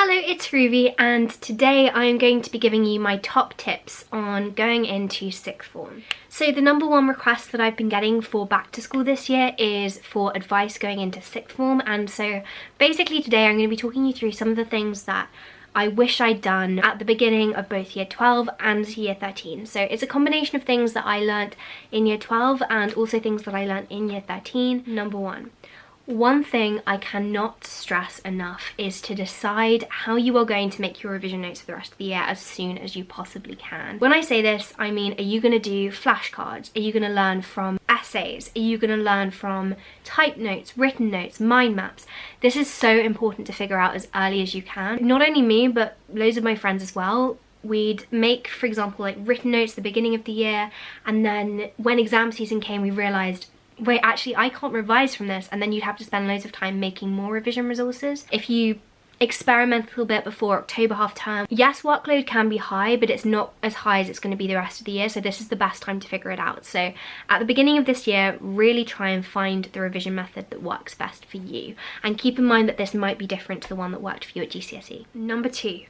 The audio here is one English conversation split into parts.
Hello, it's Ruby, and today I am going to be giving you my top tips on going into sixth form. So the number one request that I've been getting for back to school this year is for advice going into sixth form, and so basically today I'm going to be talking you through some of the things that I wish I'd done at the beginning of both year 12 and year 13. So it's a combination of things that I learnt in year 12 and also things that I learnt in year 13. Number one thing I cannot stress enough is to decide how you are going to make your revision notes for the rest of the year as soon as you possibly can. When I say this, I mean, are you going to do flashcards? Are you going to learn from essays? Are you going to learn from type notes, written notes, mind maps? This is so important to figure out as early as you can. Not only me, but loads of my friends as well. We'd make, for example, like written notes at the beginning of the year, and then when exam season came, we realised, wait, actually I can't revise from this, and then you'd have to spend loads of time making more revision resources. If you experiment a little bit before October half term, yes, workload can be high, but it's not as high as it's going to be the rest of the year, so this is the best time to figure it out. So at the beginning of this year, really try and find the revision method that works best for you, and keep in mind that this might be different to the one that worked for you at GCSE. Number two,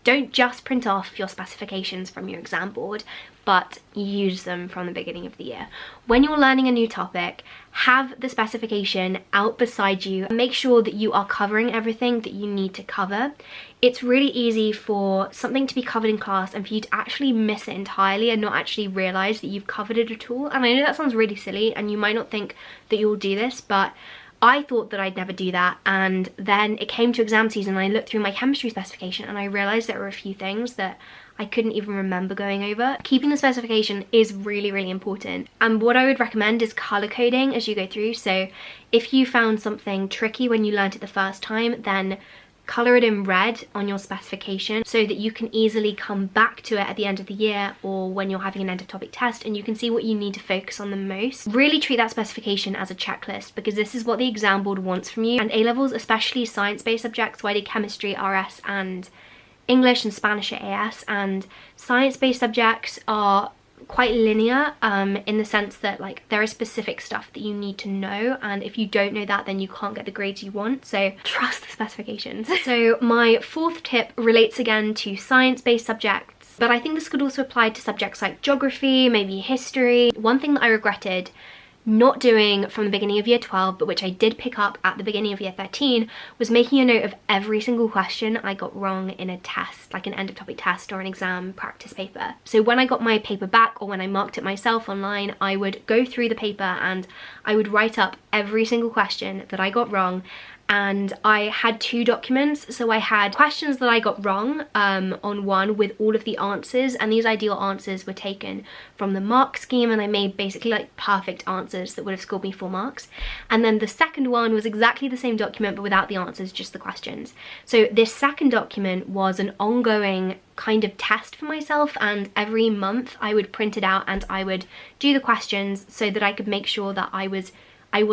don't just print off your specifications from your exam board, but use them from the beginning of the year. When you're learning a new topic, have the specification out beside you. Make sure that you are covering everything that you need to cover. It's really easy for something to be covered in class and for you to actually miss it entirely and not actually realise that you've covered it at all. And I know that sounds really silly and you might not think that you'll do this, but I thought that I'd never do that, and then it came to exam season and I looked through my chemistry specification and I realised there were a few things that I couldn't even remember going over. Keeping the specification is really, really important, and what I would recommend is colour coding as you go through. So if you found something tricky when you learnt it the first time, then colour it in red on your specification so that you can easily come back to it at the end of the year or when you're having an end of topic test and you can see what you need to focus on the most. Really treat that specification as a checklist, because this is what the exam board wants from you. And A-levels, especially science-based subjects, so I did chemistry, RS, and English and Spanish at AS, and science-based subjects are quite linear in the sense that like there is specific stuff that you need to know, and if you don't know that, then you can't get the grades you want, so trust the specifications. So my fourth tip relates again to science-based subjects, but I think this could also apply to subjects like geography, maybe history. One thing that I regretted not doing from the beginning of year 12, but which I did pick up at the beginning of year 13, was making a note of every single question I got wrong in a test, like an end of topic test or an exam practice paper. So when I got my paper back or when I marked it myself online, I would go through the paper and I would write up every single question that I got wrong. And I had two documents, so I had questions that I got wrong on one with all of the answers, and these ideal answers were taken from the mark scheme, and I made basically like perfect answers that would have scored me 4 marks. And then the second one was exactly the same document but without the answers, just the questions. So this second document was an ongoing kind of test for myself, and every month I would print it out and I would do the questions so that I could make sure that I was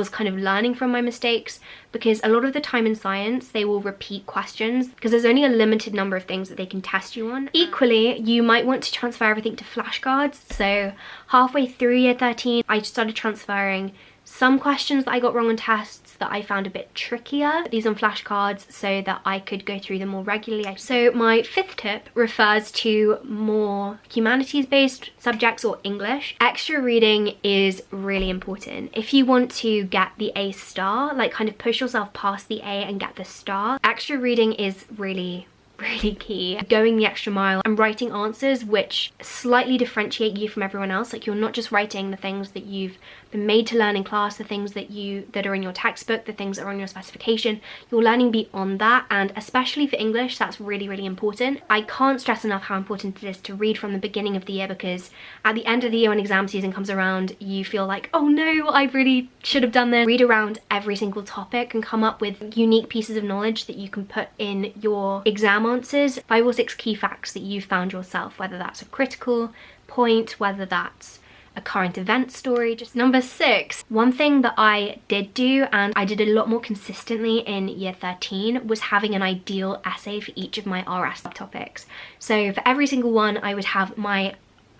kind of learning from my mistakes, because a lot of the time in science they will repeat questions because there's only a limited number of things that they can test you on. Equally, you might want to transfer everything to flashcards, so halfway through year 13 I started transferring some questions that I got wrong on tests that I found a bit trickier, these on flashcards, so that I could go through them more regularly. So my fifth tip refers to more humanities-based subjects or English. Extra reading is really important. If you want to get the A star, like kind of push yourself past the A and get the star, extra reading is really key. Going the extra mile and writing answers which slightly differentiate you from everyone else. Like, you're not just writing the things that you've been made to learn in class, the things that are in your textbook, the things that are on your specification. You're learning beyond that, and especially for English, that's really, really important. I can't stress enough how important it is to read from the beginning of the year, because at the end of the year when exam season comes around, you feel like, oh no, I really should have done this. Read around every single topic and come up with unique pieces of knowledge that you can put in your exam answers. 5 or 6 key facts that you've found yourself, whether that's a critical point, whether that's a current event story. Just number 6, one thing that I did do, and I did a lot more consistently in year 13, was having an ideal essay for each of my RS topics. So for every single one I would have my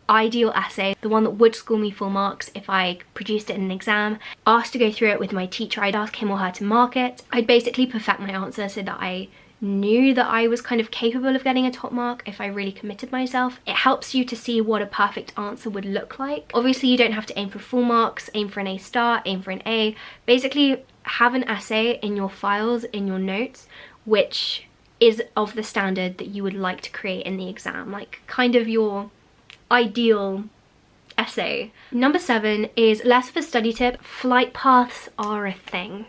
ideal essay, the one that would score me 4 marks if I produced it in an exam, asked to go through it with my teacher. I'd ask him or her to mark it. I'd basically perfect my answer so that I knew that I was kind of capable of getting a top mark if I really committed myself. It helps you to see what a perfect answer would look like. Obviously you don't have to aim for full marks, aim for an A star, aim for an A. Basically have an essay in your files, in your notes, which is of the standard that you would like to create in the exam, like kind of your ideal essay. Number 7 is less of a study tip. Flight paths are a thing.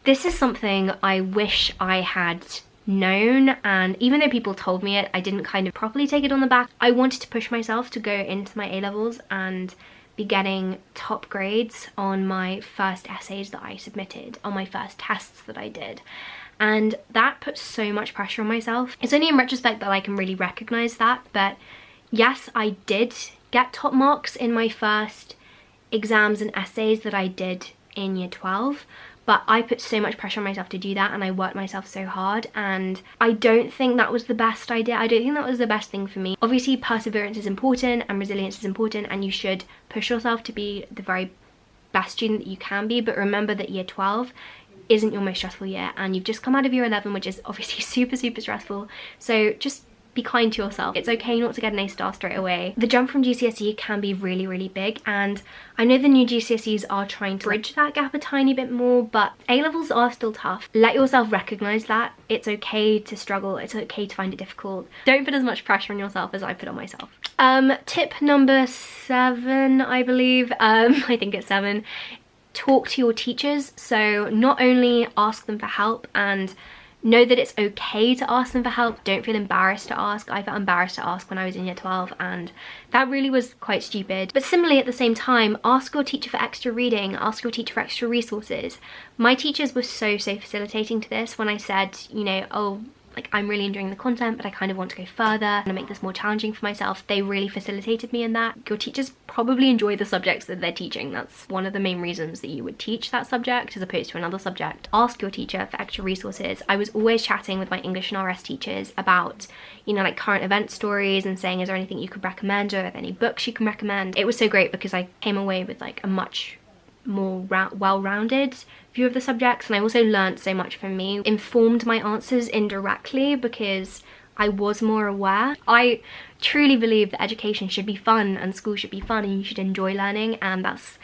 This is something I wish I had known, and even though people told me it, I didn't kind of properly take it on the back. I wanted to push myself to go into my A-levels and be getting top grades on my first essays that I submitted, on my first tests that I did. And that put so much pressure on myself. It's only in retrospect that I can really recognize that, but yes, I did get top marks in my first exams and essays that I did in year 12, but I put so much pressure on myself to do that, and I worked myself so hard, and I don't think that was the best idea. I don't think that was the best thing for me. Obviously perseverance is important and resilience is important, and you should push yourself to be the very best student that you can be, but remember that year 12 isn't your most stressful year, and you've just come out of year 11, which is obviously super stressful. So just be kind to yourself. It's okay not to get an A star straight away. The jump from GCSE can be really big, and I know the new GCSEs are trying to bridge that gap a tiny bit more, but A-levels are still tough. Let yourself recognize that. It's okay to struggle. It's okay to find it difficult. Don't put as much pressure on yourself as I put on myself. Tip number 7, I believe. I think it's 7. Talk to your teachers. So not only ask them for help, and know that it's okay to ask them for help. Don't feel embarrassed to ask. I felt embarrassed to ask when I was in year 12, and that really was quite stupid. But similarly, at the same time, ask your teacher for extra reading, ask your teacher for extra resources. My teachers were so facilitating to this. When I said, you know, oh, like, I'm really enjoying the content, but I kind of want to go further and make this more challenging for myself, they really facilitated me in that. Your teachers probably enjoy the subjects that they're teaching. That's one of the main reasons that you would teach that subject as opposed to another subject. Ask your teacher for extra resources. I was always chatting with my English and RS teachers about, you know, like current event stories, and saying, is there anything you could recommend, or any books you can recommend? It was so great because I came away with like a much more well-rounded view of the subjects, and I also learned so much from me. Informed my answers indirectly because I was more aware. I truly believe that education should be fun and school should be fun, and you should enjoy learning, and that's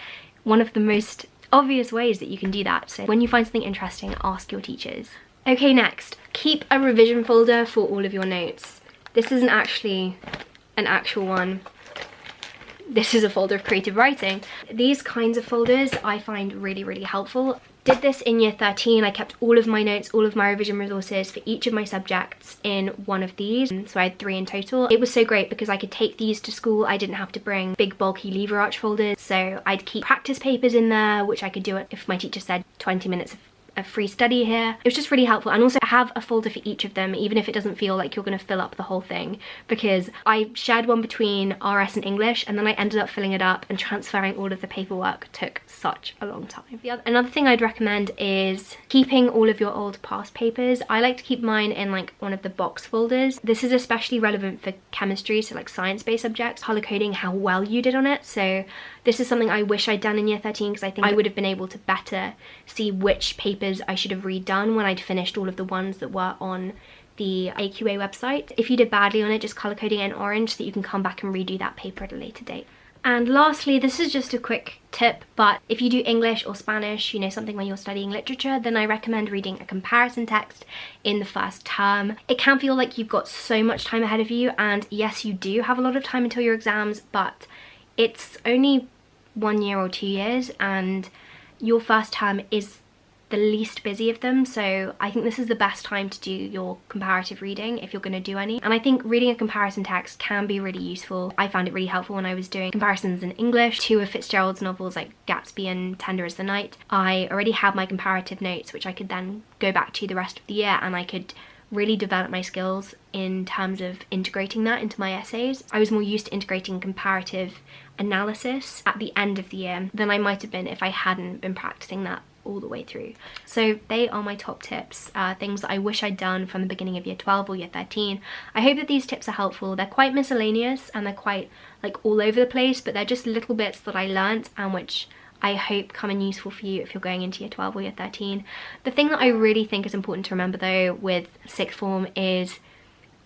one of the most obvious ways that you can do that. So when you find something interesting, ask your teachers. Okay, next, keep a revision folder for all of your notes. This isn't actually an actual one. This is a folder of creative writing. These kinds of folders I find really helpful. Did this in year 13. I kept all of my notes, all of my revision resources for each of my subjects in one of these, so I had 3 in total. It was so great because I could take these to school. I didn't have to bring big bulky lever arch folders, so I'd keep practice papers in there, which I could do it if my teacher said 20 minutes of free study here. It was just really helpful, and also have a folder for each of them, even if it doesn't feel like you're going to fill up the whole thing, because I shared one between RS and English, and then I ended up filling it up, and transferring all of the paperwork took such a long time. Another thing I'd recommend is keeping all of your old past papers. I like to keep mine in like one of the box folders. This is especially relevant for chemistry, so like science-based subjects, color coding how well you did on it. So this is something I wish I'd done in year 13, because I think I would have been able to better see which papers I should have redone when I'd finished all of the ones that were on the AQA website. If you did badly on it, just color coding it in orange so that you can come back and redo that paper at a later date. And lastly, this is just a quick tip, but if you do English or Spanish, you know, something when you're studying literature, then I recommend reading a comparison text in the first term. It can feel like you've got so much time ahead of you, and yes, you do have a lot of time until your exams, but it's only 1 year or 2 years, and your first term is the least busy of them, so I think this is the best time to do your comparative reading if you're going to do any. And I think reading a comparison text can be really useful. I found it really helpful when I was doing comparisons in English. 2 of Fitzgerald's novels, like Gatsby and Tender as the Night, I already had my comparative notes, which I could then go back to the rest of the year, and I could really develop my skills in terms of integrating that into my essays. I was more used to integrating comparative analysis at the end of the year than I might have been if I hadn't been practicing that all the way through. So they are my top tips, things that I wish I'd done from the beginning of year 12 or year 13. I hope that these tips are helpful. They're quite miscellaneous and they're quite like all over the place, but they're just little bits that I learnt and which I hope come in useful for you if you're going into year 12 or year 13. The thing that I really think is important to remember though with sixth form is,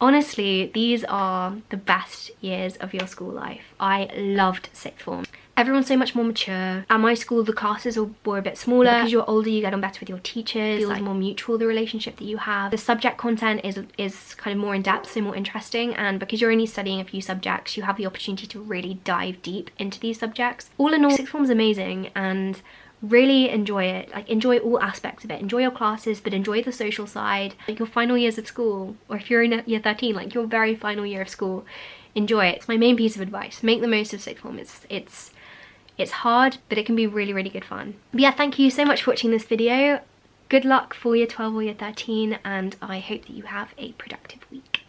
honestly, these are the best years of your school life. I loved sixth form. Everyone's so much more mature. At my school, the classes were a bit smaller. Because you're older, you get on better with your teachers. It feels more mutual, the relationship that you have. The subject content is kind of more in-depth, so more interesting. And because you're only studying a few subjects, you have the opportunity to really dive deep into these subjects. All in all, sixth form's amazing, and really enjoy it. Like, enjoy all aspects of it. Enjoy your classes, but enjoy the social side. Like your final years of school, or if you're in year 13, like your very final year of school, enjoy it. It's my main piece of advice. Make the most of sixth form. It's hard, but it can be really, really good fun. But yeah, thank you so much for watching this video. Good luck for year 12 or year 13, and I hope that you have a productive week.